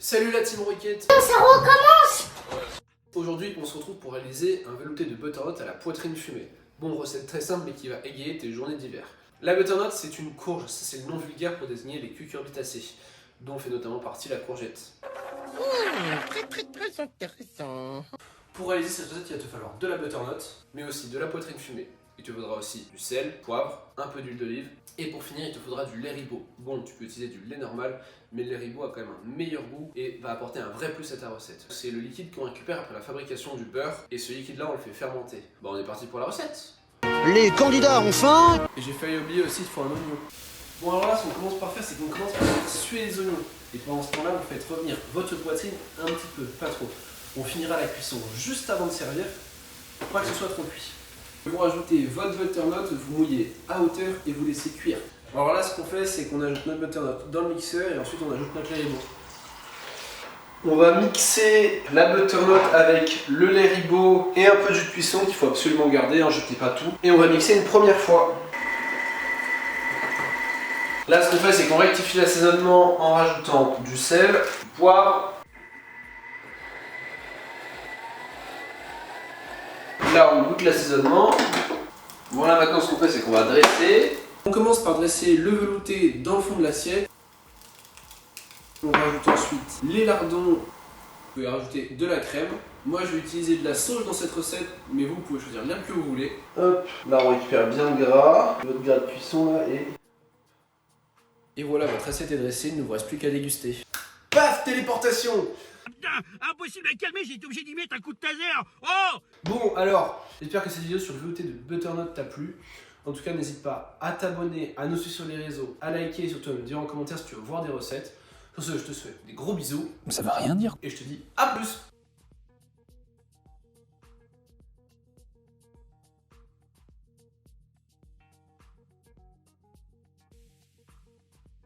Salut la team Rocket. Ça recommence. Aujourd'hui on se retrouve pour réaliser un velouté de butternut à la poitrine fumée. Bon, recette très simple mais qui va égayer tes journées d'hiver. La butternut c'est une courge, c'est le nom vulgaire pour désigner les cucurbitacées, dont fait notamment partie la courgette. Très intéressant. Pour réaliser cette recette il va te falloir de la butternut, mais aussi de la poitrine fumée. Il te faudra aussi du sel, poivre, un peu d'huile d'olive, et pour finir il te faudra du lait ribot. Bon, tu peux utiliser du lait normal, mais le lait ribot a quand même un meilleur goût et va apporter un vrai plus à ta recette. C'est le liquide qu'on récupère après la fabrication du beurre, et ce liquide là on le fait fermenter. Bon, on est parti pour la recette. Les candidats ont faim. Et j'ai failli oublier aussi, il faut un oignon. Bon, alors là, ce qu'on commence par faire, c'est qu'on commence par faire suer les oignons. Et pendant ce temps-là, vous faites revenir votre poitrine un petit peu, pas trop. On finira la cuisson juste avant de servir, pour pas que ce soit trop cuit. Vous rajoutez votre butternut, vous mouillez à hauteur et vous laissez cuire. Alors là, ce qu'on fait, c'est qu'on ajoute notre butternut dans le mixeur et ensuite on ajoute notre lait ribot. On va mixer la butternut avec le lait ribot et un peu de jus de cuisson qu'il faut absolument garder, hein, jetez pas tout. Et on va mixer une première fois. Là, ce qu'on fait, c'est qu'on rectifie l'assaisonnement en rajoutant du sel, du poivre. Là, on goûte l'assaisonnement. Voilà, maintenant, ce qu'on fait, c'est qu'on va dresser. On commence par dresser le velouté dans le fond de l'assiette. On rajoute ensuite les lardons. Vous pouvez rajouter de la crème. Moi, je vais utiliser de la sauge dans cette recette, mais vous pouvez choisir bien que vous voulez. Hop, là, on récupère bien le gras. Votre gras de cuisson, là, et voilà, votre assiette est dressée, il ne vous reste plus qu'à déguster. Paf, téléportation! Putain, impossible à calmer, j'ai été obligé d'y mettre un coup de taser. Oh! Bon, alors, j'espère que cette vidéo sur le velouté de butternut t'a plu. En tout cas, n'hésite pas à t'abonner, à nous suivre sur les réseaux, à liker et surtout à me dire en commentaire si tu veux voir des recettes. Sur ce, je te souhaite des gros bisous. Ça veut rien dire. Et je te dis à plus!